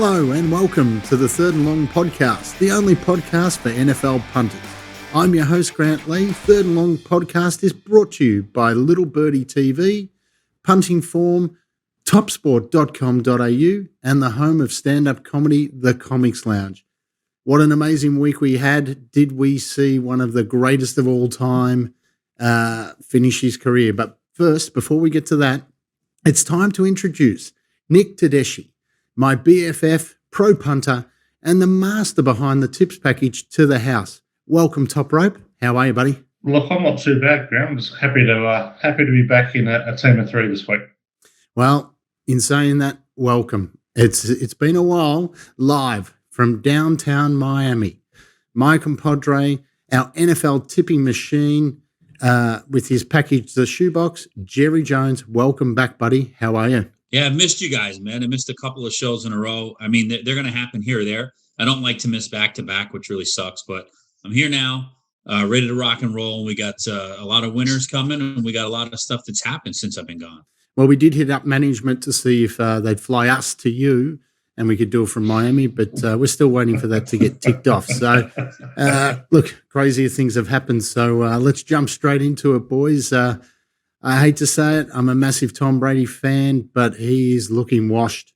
Hello and welcome to the Third and Long podcast, the only podcast for NFL punters. I'm your host, Grant Lee. Third and Long podcast is brought to you by Little Birdie TV, Punting Form, Topsport.com.au, and the home of stand-up comedy, The Comics Lounge. What an amazing week we had. Did we see one of the greatest of all time finish his career? But first, before we get to that, it's time to introduce Nick Tedeschi, my BFF, pro punter, and the master behind the tips package to the house. Welcome, Toprope. How are you, buddy? Look, I'm not too bad, Graham. I'm just happy to be back in a team of three this week. Well, in saying that, welcome. It's been a while. Live from downtown Miami, my compadre, our NFL tipping machine, with his package, the shoebox, Jerry Jones. Welcome back, buddy. How are you? Yeah, I've missed you guys, man. I missed a couple of shows in a row. I mean, they're going to happen here or there. I don't like to miss back-to-back, which really sucks, but I'm here now, ready to rock and roll. We got a lot of winners coming, and we got a lot of stuff that's happened since I've been gone. Well, we did hit up management to see if they'd fly us to you, and we could do it from Miami, but we're still waiting for that to get ticked off. So, look, crazier things have happened, so let's jump straight into it, boys. I hate to say it, I'm a massive Tom Brady fan, but he is looking washed.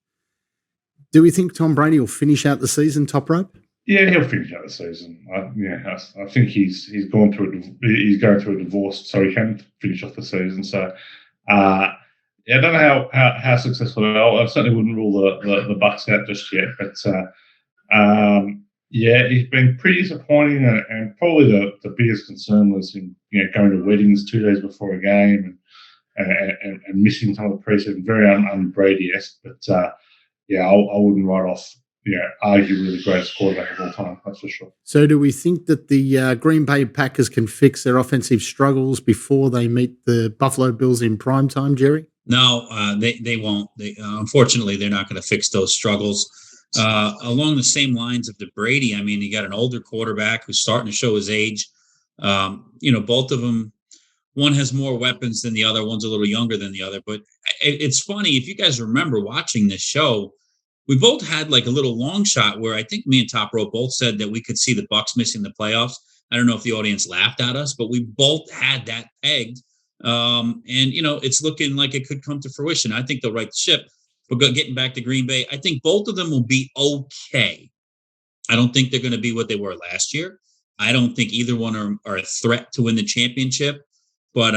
Do we think Tom Brady will finish out the season, Toprope? Yeah, he'll finish out the season. I think he's going through a divorce, so he can finish off the season. So, I don't know how successful they are. I certainly wouldn't rule the Bucs out just yet, but he's been pretty disappointing, and probably the biggest concern was him, going to weddings 2 days before a game and missing some of the preseason, very un-Brady-esque. But I wouldn't write off, arguably the greatest quarterback of all time. That's for sure. So, do we think that the Green Bay Packers can fix their offensive struggles before they meet the Buffalo Bills in prime time, Jerry? No, they won't. Unfortunately, they're not going to fix those struggles. Along the same lines of the Brady, I mean, you got an older quarterback who's starting to show his age. Both of them, one has more weapons than the other. One's a little younger than the other. But it's funny, if you guys remember watching this show, we both had like a little long shot where I think me and Toprope both said that we could see the Bucs missing the playoffs. I don't know if the audience laughed at us, but we both had that pegged. It's looking like it could come to fruition. I think they'll right the ship. But getting back to Green Bay, I think both of them will be okay. I don't think they're going to be what they were last year. I don't think either one are a threat to win the championship. But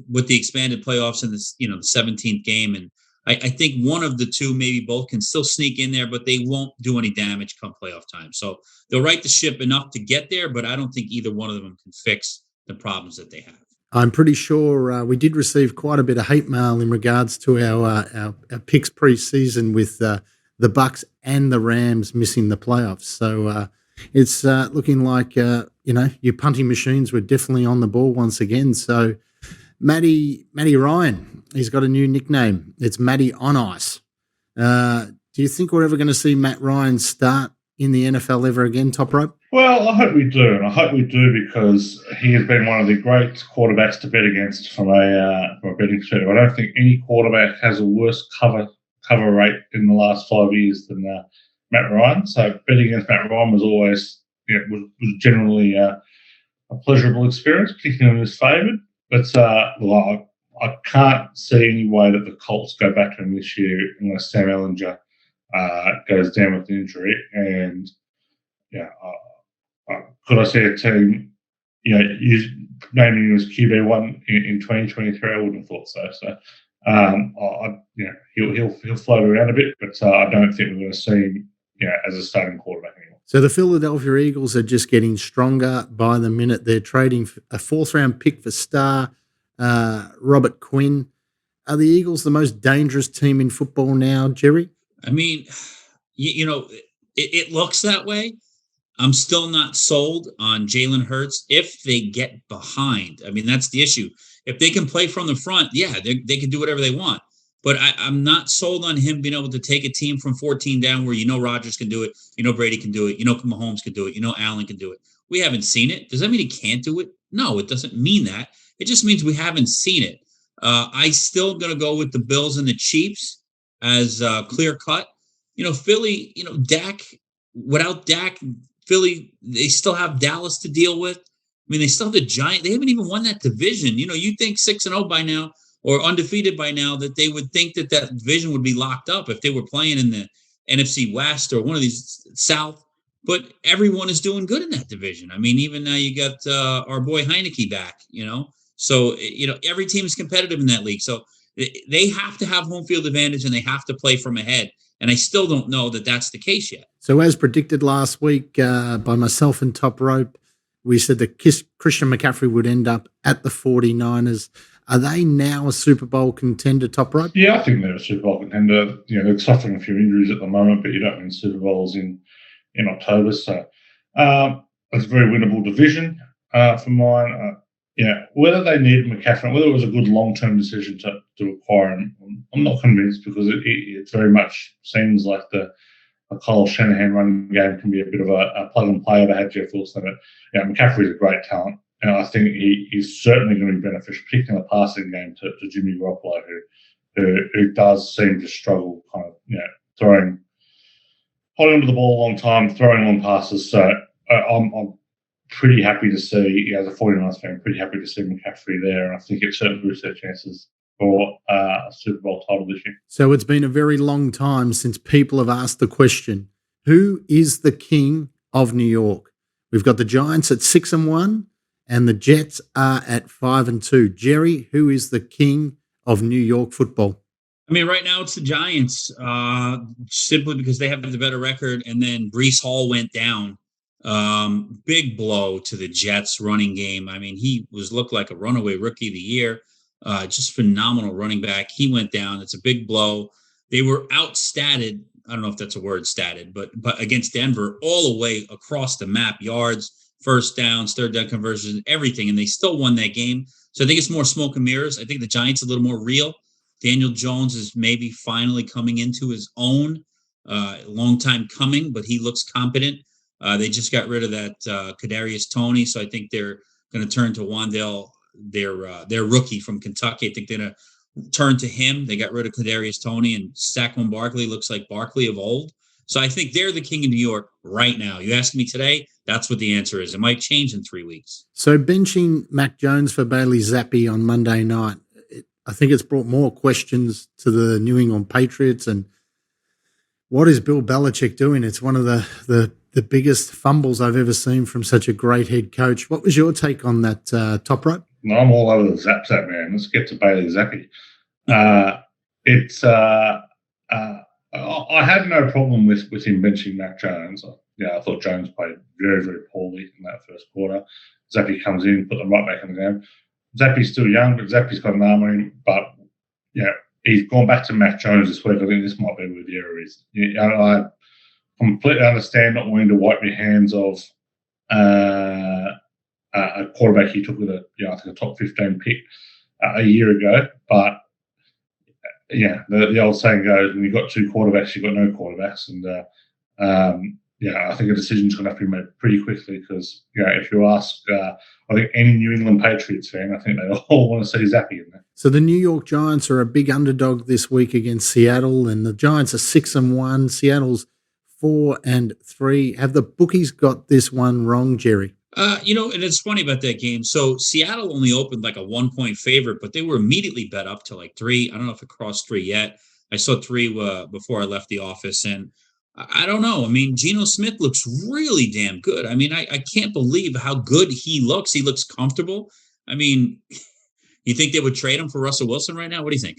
with the expanded playoffs in this, the 17th game, and I think one of the two, maybe both, can still sneak in there, but they won't do any damage come playoff time. So they'll right the ship enough to get there, but I don't think either one of them can fix the problems that they have. I'm pretty sure we did receive quite a bit of hate mail in regards to our picks pre-season with the Bucs and the Rams missing the playoffs. So it's looking like, your punting machines were definitely on the ball once again. So Matty Ryan, he's got a new nickname. It's Matty on Ice. Do you think we're ever going to see Matt Ryan start in the NFL ever again, Toprope? Well, I hope we do, and I hope we do because he has been one of the great quarterbacks to bet against from a betting perspective. I don't think any quarterback has a worse cover rate in the last 5 years than Matt Ryan. So betting against Matt Ryan was always was generally a pleasurable experience, particularly when he was favoured. But I can't see any way that the Colts go back to him this year unless Sam Ellinger goes down with an injury. And could I see a team, naming him as QB1 in 2023? I wouldn't have thought so. So, he'll float around a bit, but I don't think we're going to see him, as a starting quarterback anymore. So the Philadelphia Eagles are just getting stronger by the minute. They're trading a fourth-round pick for star Robert Quinn. Are the Eagles the most dangerous team in football now, Jerry? I mean, it looks that way. I'm still not sold on Jalen Hurts if they get behind. I mean, that's the issue. If they can play from the front, they can do whatever they want. But I'm not sold on him being able to take a team from 14 down where Rodgers can do it, Brady can do it, Mahomes can do it, Allen can do it. We haven't seen it. Does that mean he can't do it? No, it doesn't mean that. It just means we haven't seen it. I still going to go with the Bills and the Chiefs as clear cut. Philly, Dak, without Dak, Philly, they still have Dallas to deal with. I mean, they still have the Giants. They haven't even won that division. You think 6-0 by now or undefeated by now, that they would think that division would be locked up if they were playing in the NFC West or one of these South. But everyone is doing good in that division. I mean, even now you got our boy Heineke back, So, every team is competitive in that league. So they have to have home field advantage and they have to play from ahead. And I still don't know that that's the case yet. So as predicted last week by myself and Toprope, we said that Christian McCaffrey would end up at the 49ers. Are they now a Super Bowl contender, Toprope? Yeah, I think they're a Super Bowl contender. They're suffering a few injuries at the moment, but you don't win Super Bowls in October. So it's a very winnable division for mine. Whether they need McCaffrey, whether it was a good long-term decision to acquire him, I'm not convinced, because it very much seems like the Kyle Shanahan running game can be a bit of a plug-and-play. They had Jeff Wilson. But McCaffrey is a great talent, and I think he's certainly going to be beneficial, particularly in the passing game, to Jimmy Garoppolo, who does seem to struggle kind of, holding onto the ball a long time, throwing long passes. So I'm pretty happy to see, as a 49ers fan, pretty happy to see McCaffrey there, and I think it certainly boosts their chances for a Super Bowl title this year. So it's been a very long time since people have asked the question, who is the king of New York? We've got the Giants at 6-1 and the Jets are at 5-2. Jerry, who is the king of New York football? I mean, right now it's the Giants, simply because they have the better record, and then Breece Hall went down. Big blow to the Jets running game. I mean, he looked like a runaway rookie of the year. Just phenomenal running back. He went down. It's a big blow. They were outstatted. I don't know if that's a word, statted, but against Denver, all the way across the map, yards, first downs, third down conversions, everything, and they still won that game. So I think it's more smoke and mirrors. I think the Giants are a little more real. Daniel Jones is maybe finally coming into his own. Long time coming, but he looks competent. They just got rid of that Kadarius Toney, so I think they're going to turn to Wan'Dale, their rookie from Kentucky. I think they're going to turn to him. They got rid of Kadarius Toney, and Saquon Barkley looks like Barkley of old. So I think they're the king of New York right now. You ask me today, that's what the answer is. It might change in 3 weeks. So benching Mac Jones for Bailey Zappi on Monday night, I think it's brought more questions to the New England Patriots. And what is Bill Belichick doing? It's one of the biggest fumbles I've ever seen from such a great head coach. What was your take on that, Toprope? No, I'm all over the Zap, man. Let's get to Bailey Zappi. I had no problem with him benching Mac Jones. I thought Jones played very, very poorly in that first quarter. Zappi comes in, put them right back in the game. Zappi's still young, but Zappi's got an arm on him. But, he's gone back to Mac Jones this week. I think this might be where the error is. I completely understand not wanting to wipe your hands of a quarterback you took with I think a top 15 pick a year ago. But, the old saying goes, when you've got two quarterbacks, you've got no quarterbacks. And, I think a decision's going to have to be made pretty quickly because, if you ask, I think any New England Patriots fan, I think they all want to see Zappi in there. So the New York Giants are a big underdog this week against Seattle, and the Giants are 6-1. Seattle's 4-3. Have the bookies got this one wrong, Jerry? And it's funny about that game. So Seattle only opened like a 1-point favorite, but they were immediately bet up to like 3. I don't know if it crossed 3 yet. I saw 3 before I left the office, and I don't know. I mean, Geno Smith looks really damn good. I mean, I can't believe how good he looks. He looks comfortable. I mean, you think they would trade him for Russell Wilson right now? What do you think?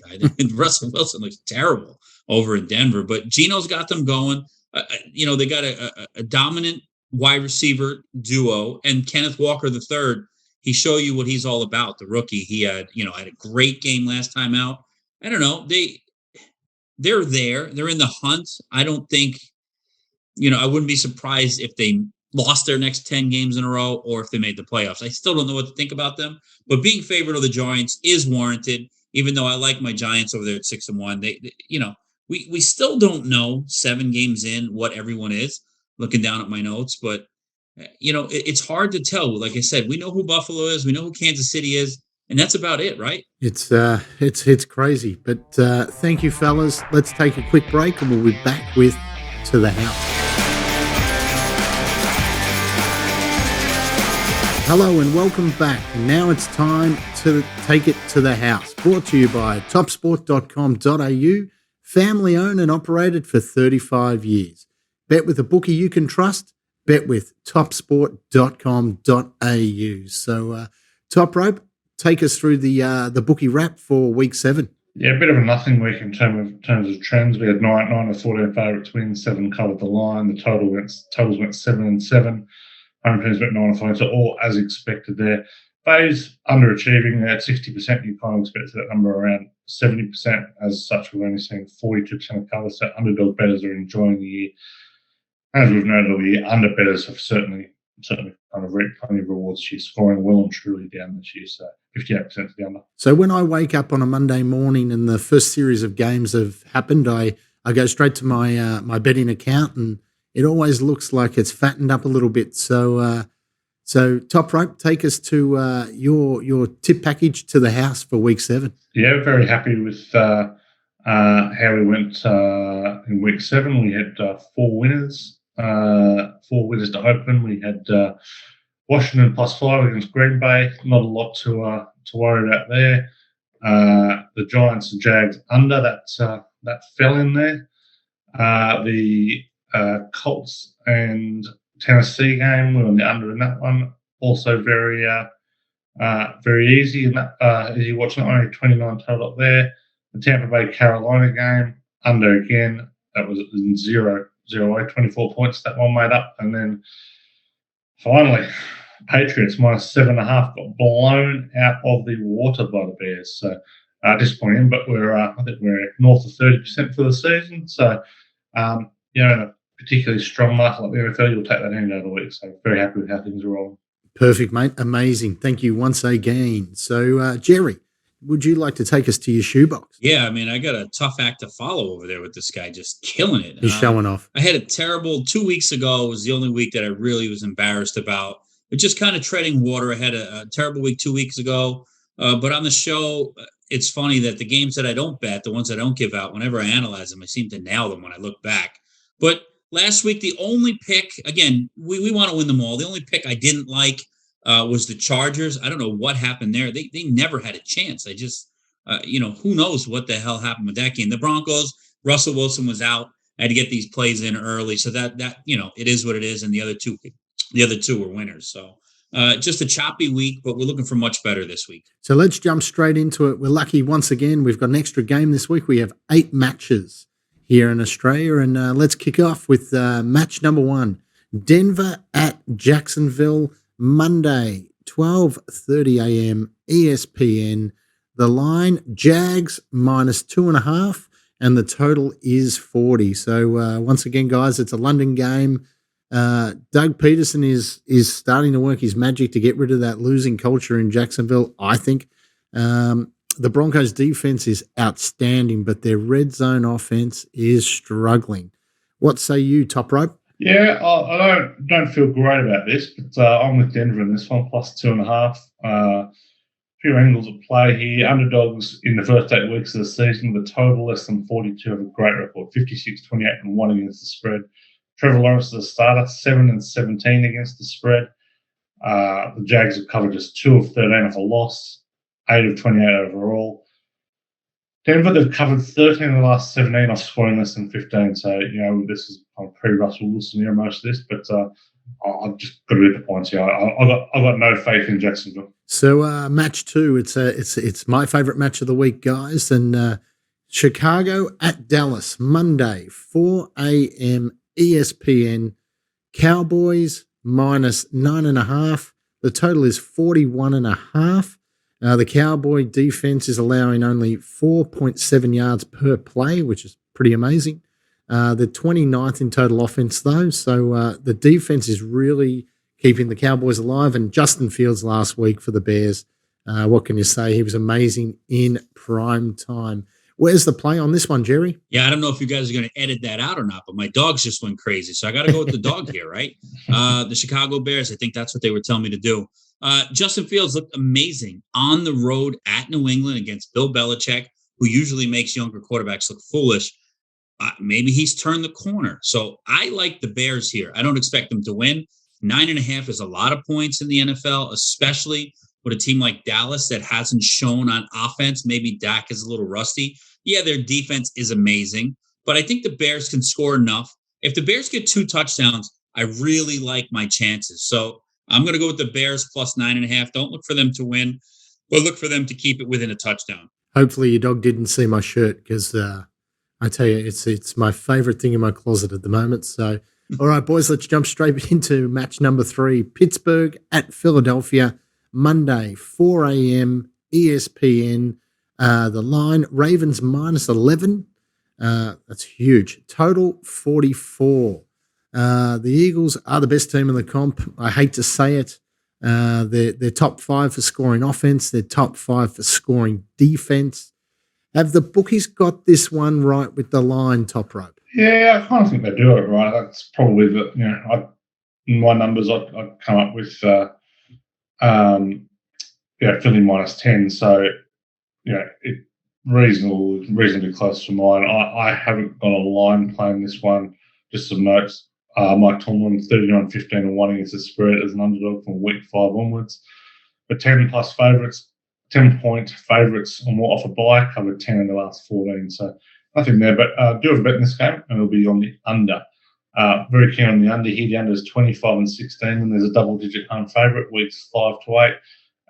Russell Wilson looks terrible over in Denver, but Geno's got them going. They got a dominant wide receiver duo, and Kenneth Walker III. He showed you what he's all about. The rookie, he had a great game last time out. I don't know. They're there. They're in the hunt. I don't think, I wouldn't be surprised if they lost their next 10 games in a row or if they made the playoffs. I still don't know what to think about them, but being favored of the Giants is warranted, even though I like my Giants over there at 6-1. We still don't know 7 games in what everyone is, looking down at my notes, but it's hard to tell. Like I said, we know who Buffalo is. We know who Kansas City is. and that's about it, right? It's crazy. But thank you, fellas. Let's take a quick break, and we'll be back with To the House. Hello and welcome back. Now it's time to take it to the house. Brought to you by topsport.com.au, family owned and operated for 35 years. Bet with a bookie you can trust. Bet with topsport.com.au. So, Toprope, take us through the bookie wrap for week 7. Yeah, a bit of a nothing week in terms of trends. We had 9 of 14 favourites win, 7 covered the line. The totals went 7 and 7. Home teams went 9 and 5, so all as expected there. Bayes underachieving at 60%. You kind of expected that number around 70%. As such, we've only seen 42% of cover. So underdog bettors are enjoying the year. As we've noted all year, under bettors have certainly kind of reaped plenty of rewards. She's scoring well and truly down this year, so 58% to the under. So when I wake up on a Monday morning and the first series of games have happened, I go straight to my betting account, and it always looks like it's fattened up a little bit. So Toprope, take us to your tip package to the house for week 7. Yeah, very happy with how we went in week 7. We had 4 winners. 4 winners to open. We had Washington +5 against Green Bay. Not a lot to worry about there. The Giants and Jags under, that fell in there. The Colts and Tennessee game, we were on the under in that one. Also very easy in that. As you watch, not only 29 total up there. The Tampa Bay Carolina game under again. That was in 0-8, 24 points that one made up. And then finally, Patriots -7.5 got blown out of the water by the Bears. So disappointing, but I think we're north of 30% for the season. So, in a particularly strong market like the NFL, you'll take that any day of the week. So very happy with how things are rolling. Perfect, mate. Amazing. Thank you once again. So, Jerry, would you like to take us to your shoebox? Yeah, I mean, I got a tough act to follow over there with this guy, just killing it. He's showing off. I had a terrible 2 weeks ago. It was the only week that I really was embarrassed about. But just kind of treading water. I had a terrible week 2 weeks ago. But on the show, it's funny that the games that I don't bet, the ones I don't give out, whenever I analyze them, I seem to nail them when I look back. But last week, the only pick, again, we want to win them all. The only pick I didn't like was the Chargers. I don't know what happened there. They never had a chance. I just, who knows what the hell happened with that game. The Broncos, Russell Wilson was out. I had to get these plays in early. So that it is what it is. And the other two were winners. So just a choppy week, but we're looking for much better this week. So let's jump straight into it. We're lucky once again. We've got an extra game this week. We have 8 matches here in Australia. And let's kick off with match number 1. Denver at Jacksonville, Monday, 12:30 a.m. ESPN. The line, Jags -2.5, and the total is 40. So once again, guys, it's a London game. Doug Peterson is starting to work his magic to get rid of that losing culture in Jacksonville, I think. The Broncos' defense is outstanding, but their red zone offense is struggling. What say you, Toprope? Yeah, I don't feel great about this, but I'm with Denver in this one, +2.5. A few angles at play here. Underdogs in the first 8 weeks of the season, the total less than 42 have a great record, 56-28-1 against the spread. Trevor Lawrence is a starter, 7-17 against the spread. The Jags have covered just 2 of 13 off a loss, 8 of 28 overall. Denver, they've covered 13 of the last 17 off scoring less than 15. So, this is kind of pre-Russell Wilson era, most of this, but I've just got to read the points here. I've got no faith in Jacksonville. So, match 2, it's my favorite match of the week, guys. And Chicago at Dallas, Monday, 4 a.m. ESPN. Cowboys -9.5. The total is 41.5. The Cowboy defense is allowing only 4.7 yards per play, which is pretty amazing. The 29th in total offense, though. So the defense is really keeping the Cowboys alive. And Justin Fields last week for the Bears, what can you say? He was amazing in prime time. Where's the play on this one, Jerry? Yeah, I don't know if you guys are going to edit that out or not, but my dogs just went crazy. So I got to go with the dog here, right? The Chicago Bears, I think that's what they were telling me to do. Justin Fields looked amazing on the road at New England against Bill Belichick, who usually makes younger quarterbacks look foolish. Maybe he's turned the corner. So I like the Bears here. I don't expect them to win. 9.5 is a lot of points in the NFL, especially with a team like Dallas that hasn't shown on offense. Maybe Dak is a little rusty. Yeah, their defense is amazing, but I think the Bears can score enough. If the Bears get 2 touchdowns, I really like my chances. So I'm going to go with the Bears plus 9.5. Don't look for them to win, but look for them to keep it within a touchdown. Hopefully your dog didn't see my shirt because I tell you, it's my favorite thing in my closet at the moment. So, all right, boys, let's jump straight into match number 3. Pittsburgh at Philadelphia, Monday, 4 a.m., ESPN. The line, Ravens minus 11. That's huge. Total 44. The Eagles are the best team in the comp. I hate to say it. They're top 5 for scoring offense. They're top 5 for scoring defense. Have the bookies got this one right with the line, Toprope? Yeah, I kind of think they do it right. That's probably in my numbers, I'd come up with Philly minus 10. So, it reasonably close to mine. I haven't got a line playing this one. Just some notes. Mike Tomlin, 39-15-1 against the spread as an underdog from week 5 onwards. But 10-plus favourites, 10-point favourites or more off a bye, covered 10 in the last 14. So nothing there. But do have a bet in this game, and it'll be on the under. Very keen on the under here. The under is 25-16, and there's a double-digit home favourite, weeks 5 to 8.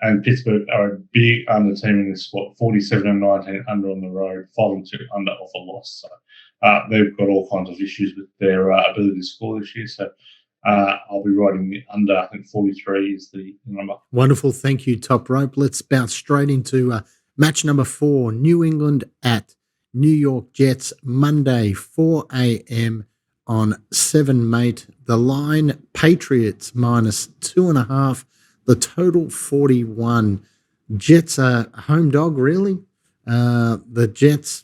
And Pittsburgh are a big under team in this spot, 47-19 under on the road, 5-2 under off a loss. So they've got all kinds of issues with their ability to score this year. So I'll be riding the under. I think 43 is the number. Wonderful. Thank you, Toprope. Let's bounce straight into match number 4, New England at New York Jets, Monday, 4 a.m. on 7, mate. The line, Patriots minus 2.5. The total 41. Jets are a home dog, really. The Jets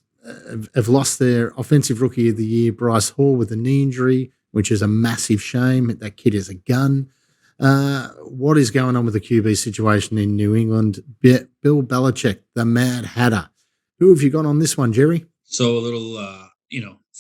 have lost their offensive rookie of the year, Bryce Hall, with a knee injury, which is a massive shame. That kid is a gun. What is going on with the QB situation in New England? Bill Belichick, the Mad Hatter. Who have you got on this one, Jerry? So a little,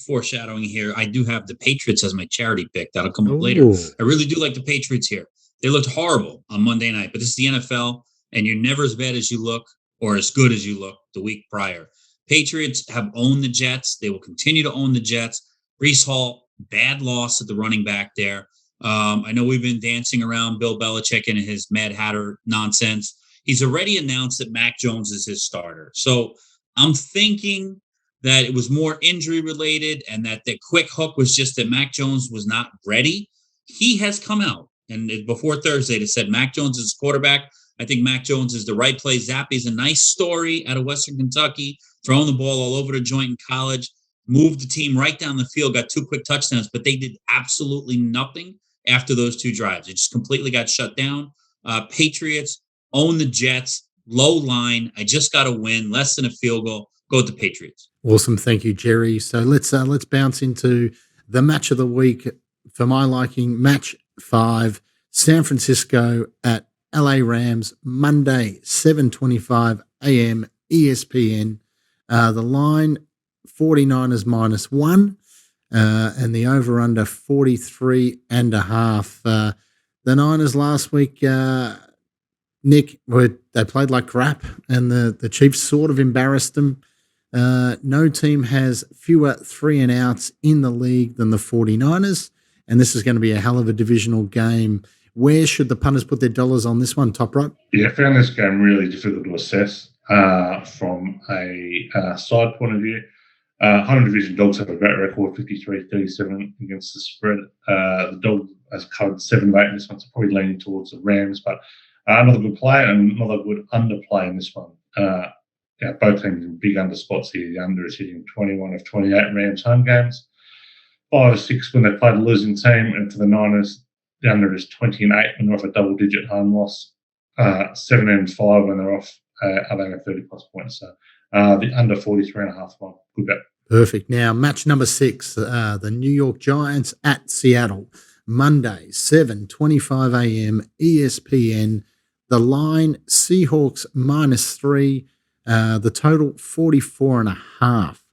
foreshadowing here. I do have the Patriots as my charity pick. That'll come up later. I really do like the Patriots here. They looked horrible on Monday night, but this is the NFL, and you're never as bad as you look or as good as you look the week prior. Patriots have owned the Jets. They will continue to own the Jets. Breece Hall, bad loss at the running back there. I know we've been dancing around Bill Belichick and his Mad Hatter nonsense. He's already announced that Mac Jones is his starter. So I'm thinking that it was more injury related and that the quick hook was just that Mac Jones was not ready. He has come out. And before Thursday, they said Mac Jones is quarterback. I think Mac Jones is the right play. Zappy's a nice story out of Western Kentucky, throwing the ball all over the joint in college, moved the team right down the field, got 2 quick touchdowns, but they did absolutely nothing after those 2 drives. It just completely got shut down. Patriots own the Jets, low line. I just got a win, less than a field goal. Go with the Patriots. Awesome. Thank you, Jerry. So let's bounce into the match of the week. For my liking, match 5, San Francisco at LA Rams, Monday, 7:25 a.m. ESPN. The line, 49ers minus 1, and the over-under 43.5. The Niners last week, Nick, they played like crap, and the Chiefs sort of embarrassed them. No team has fewer 3-and-outs in the league than the 49ers, and this is going to be a hell of a divisional game. Where should the punters put their dollars on this one, Toprope? Yeah, I found this game really difficult to assess from a side point of view. Home division dogs have a great record, 53-37 against the spread. The dog has covered 7 of 8 in this one, so probably leaning towards the Rams, but another good play and another good underplay in this one. Both teams in big under spots here. The under is hitting 21 of 28 Rams home games, 5 of 6 when they played a losing team, and for the Niners, the under is 20-8 when they're off a double-digit home loss, 7-5 when they're off allowing 30-plus points. So The under 43.5 one. Good bet. Perfect. Now, match number 6, the New York Giants at Seattle, Monday, 7:25 a.m. ESPN. The line, Seahawks -3. The total, 44.5.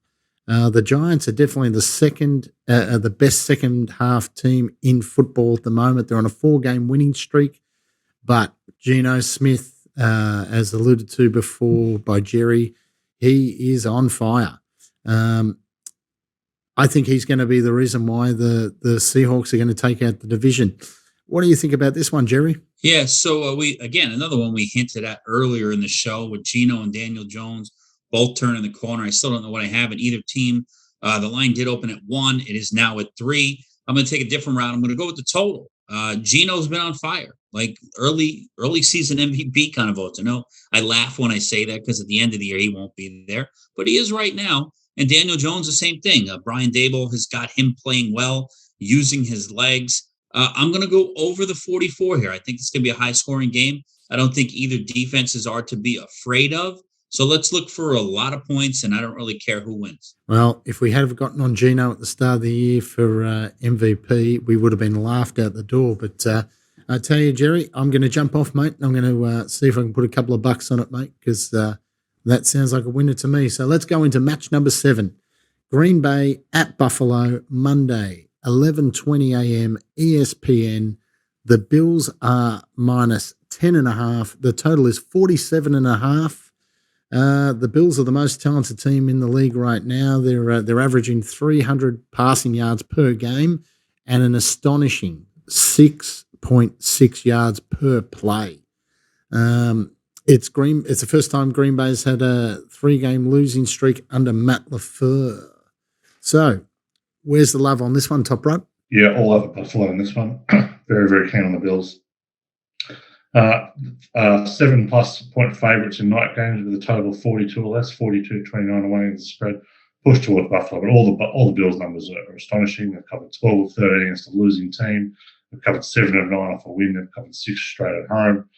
The Giants are definitely the best second half team in football at the moment. They're on a 4-game winning streak, but Geno Smith, as alluded to before by Jerry, he is on fire. I think he's going to be the reason why the Seahawks are going to take out the division. What do you think about this one, Jerry? Yeah, so another one we hinted at earlier in the show with Geno and Daniel Jones both turning the corner. I still don't know what I have in either team. The line did open at 1. It is now at 3. I'm going to take a different route. I'm going to go with the total. Geno's been on fire, like early season MVP kind of votes. I know I laugh when I say that because at the end of the year he won't be there, but he is right now. And Daniel Jones, the same thing. Brian Daboll has got him playing well, using his legs. I'm going to go over the 44 here. I think it's going to be a high-scoring game. I don't think either defenses are to be afraid of. So let's look for a lot of points, and I don't really care who wins. Well, if we had gotten on Geno at the start of the year for MVP, we would have been laughed out the door. But I tell you, Jerry, I'm going to jump off, mate. I'm going to see if I can put a couple of bucks on it, mate, because that sounds like a winner to me. So let's go into match number 7. Green Bay at Buffalo, Monday, 11:20 a.m. ESPN. The Bills are -10.5. The total is 47.5. The Bills are the most talented team in the league right now. They're averaging 300 passing yards per game and an astonishing 6.6 yards per play. It's the first time Green Bay's had a 3-game losing streak under Matt LaFleur. So, where's the love on this one, Toprope? Yeah, all over Buffalo in this one. Very, very keen on the Bills. 7+ point favourites in night games with a total of 42 or less, 42-29 is the spread. Push towards Buffalo, but all the Bills numbers are astonishing. They've covered 12 of 13 against a losing team. They've covered 7 of 9 off a win. They've covered 6 straight at home.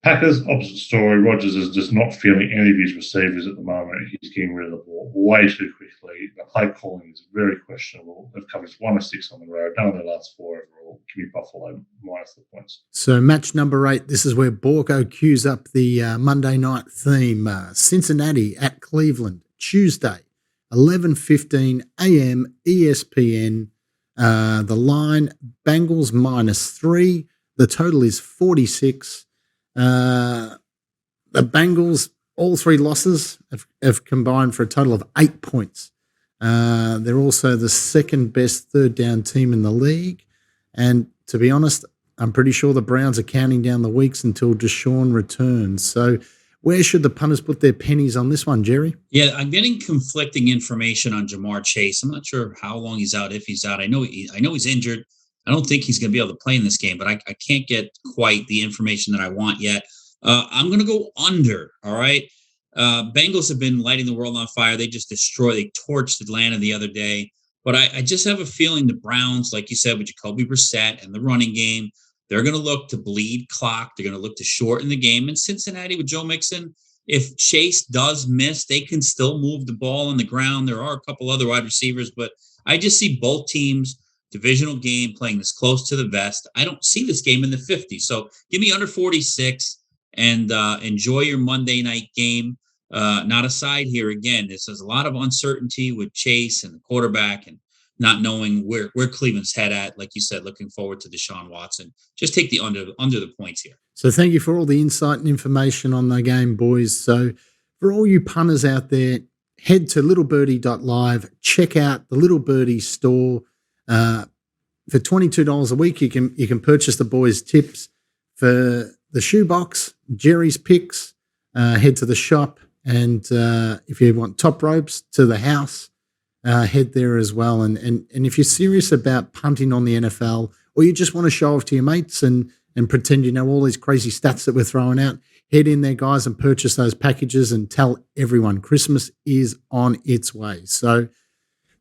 Packers, opposite story. Rodgers is just not feeling any of his receivers at the moment. He's getting rid of the ball way too quickly. The play calling is very questionable. They've covered 1 of 6 on the road. None of their last 4 overall. Give me Buffalo minus the points. So match number 8, this is where Borco cues up the Monday night theme. Cincinnati at Cleveland, Tuesday, 11:15 a.m. ESPN. The line, Bengals -3. The total is 46. The Bengals, all 3 losses have combined for a total of 8 points. They're also the second best third down team in the league. And to be honest, I'm pretty sure the Browns are counting down the weeks until Deshaun returns. So where should the punters put their pennies on this one, Jerry? Yeah, I'm getting conflicting information on Jamar Chase. I'm not sure how long he's out, if he's out. I know he's injured. I don't think he's going to be able to play in this game, but I can't get quite the information that I want yet. I'm going to go under, all right? Bengals have been lighting the world on fire. They torched Atlanta the other day. But I just have a feeling the Browns, like you said, with Jacoby Brissett and the running game, they're going to look to bleed clock. They're going to look to shorten the game. And Cincinnati with Joe Mixon, if Chase does miss, they can still move the ball on the ground. There are a couple other wide receivers, but I just see both teams, divisional game, playing this close to the vest. I don't see this game in the 50s. So give me under 46 and enjoy your Monday night game. Not a side here. Again, this is a lot of uncertainty with Chase and the quarterback and not knowing where Cleveland's head at. Like you said, looking forward to Deshaun Watson. Just take the under the points here. So thank you for all the insight and information on the game, boys. So for all you punters out there, head to littlebirdie.live, check out the Little Birdie store. For $22 a week, you can purchase the boys' tips. For the shoebox, Jerry's picks, head to the shop. And if you want top ropes to the house, head there as well. And if you're serious about punting on the NFL, or you just want to show off to your mates and pretend you know all these crazy stats that we're throwing out, head in there, guys, and purchase those packages and tell everyone Christmas is on its way. So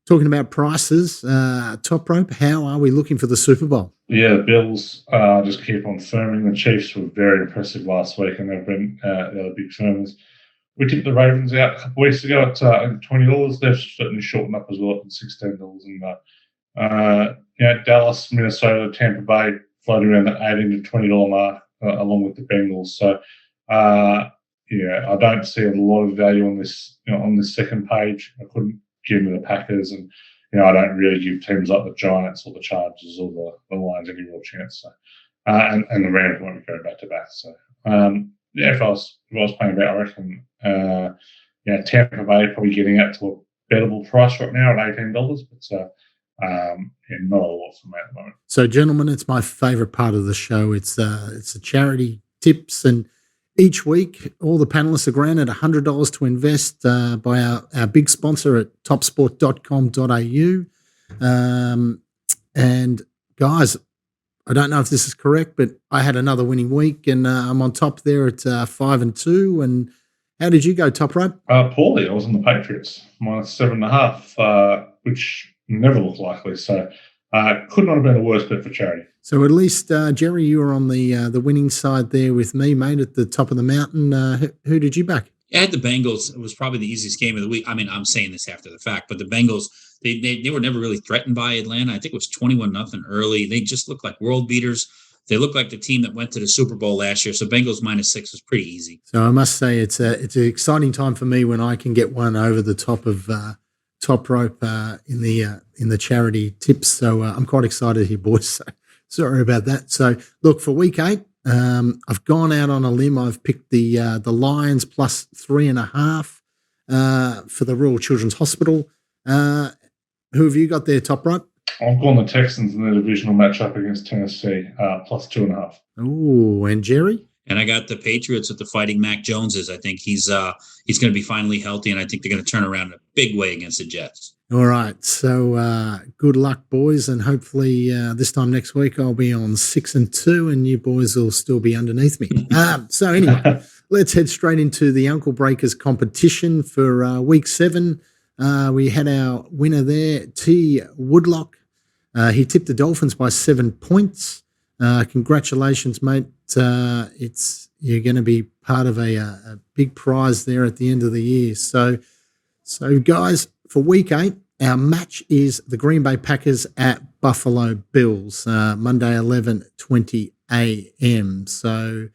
talking about prices, Top Rope, how are we looking for the Super Bowl? Yeah, the Bills just keep on firming. The Chiefs were very impressive last week, and they've been the other big firmers. we tipped the Ravens out a couple of weeks ago at $20. They've certainly shortened up as well at $16. And Dallas, Minnesota, Tampa Bay floating around the $18 to $20 mark, along with the Bengals. So, I don't see a lot of value on this on this second page. I couldn't give me the Packers, and I don't really give teams like the Giants or the Chargers or the Lions any real chance. So, and the Rams won't be going back to back. So, if I was playing about, I reckon, Tampa Bay probably getting out to a bettable price right now at $18, but not a lot for me at the moment. So, gentlemen, it's my favourite part of the show. It's the charity tips, and each week all the panelists are granted $100 to invest by our big sponsor at topsport.com.au. And guys, I don't know if this is correct, but I had another winning week, and I'm on top there at 5-2. And how did you go, Toprope? Poorly. I was on the Patriots -7.5, which never looked likely. So could not have been a worse bet for charity. So at least, Jerry, you were on the winning side there with me, mate, at the top of the mountain. Who did you back? I had the Bengals. It was probably the easiest game of the week. I mean, I'm saying this after the fact, but the Bengals, they were never really threatened by Atlanta. I think it was 21-0 early. They just looked like world beaters. They look like the team that went to the Super Bowl last year. So Bengals -6 was pretty easy. So I must say it's an exciting time for me when I can get one over the top of Toprope in the charity tips. So I'm quite excited here, boys. So sorry about that. So look, for week 8, I've gone out on a limb. I've picked the Lions +3.5 for the Royal Children's Hospital. Who have you got there, Toprope? I've gone the Texans in the divisional matchup against Tennessee, +2.5. Oh, and Jerry? And I got the Patriots with the Fighting Mac Joneses. I think he's going to be finally healthy, and I think they're going to turn around in a big way against the Jets. All right. So good luck, boys, and hopefully this time next week I'll be on 6-2, and you boys will still be underneath me. So anyway, let's head straight into the Uncle Breakers competition for week 7. We had our winner there, T. Woodlock. He tipped the Dolphins by 7 points. Congratulations, mate. You're going to be part of a big prize there at the end of the year. So guys, for week 8, our match is the Green Bay Packers at Buffalo Bills, Monday, 11:20 a.m. So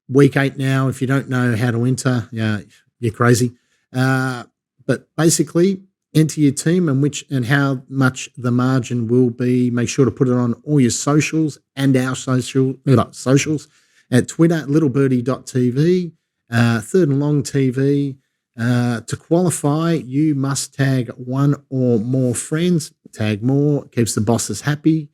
week 8 now, if you don't know how to enter, you're crazy. But basically, enter your team and how much the margin will be. Make sure to put it on all your socials and our socials at Twitter, littlebirdie.tv, Third and Long TV. To qualify, you must tag one or more friends. Tag more, keeps the bosses happy.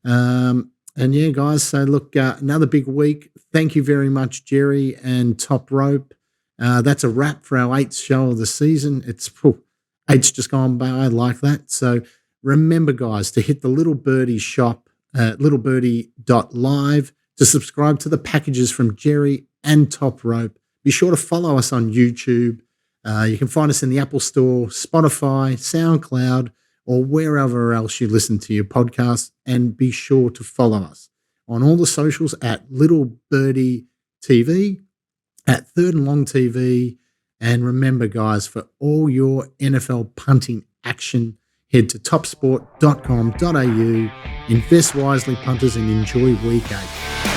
And yeah, guys, so look, another big week. Thank you very much, Jerry and Toprope. That's a wrap for our 8th show of the season. It's 8's just gone by like that. So remember, guys, to hit the Little Birdie shop at littlebirdie.live to subscribe to the packages from Jerry and Toprope. Be sure to follow us on YouTube. You can find us in the Apple Store, Spotify, SoundCloud, or wherever else you listen to your podcasts. And be sure to follow us on all the socials at Little Birdie TV, at Third and Long TV. And remember, guys, for all your NFL punting action, head to topsport.com.au. Invest wisely, punters, and enjoy week 8.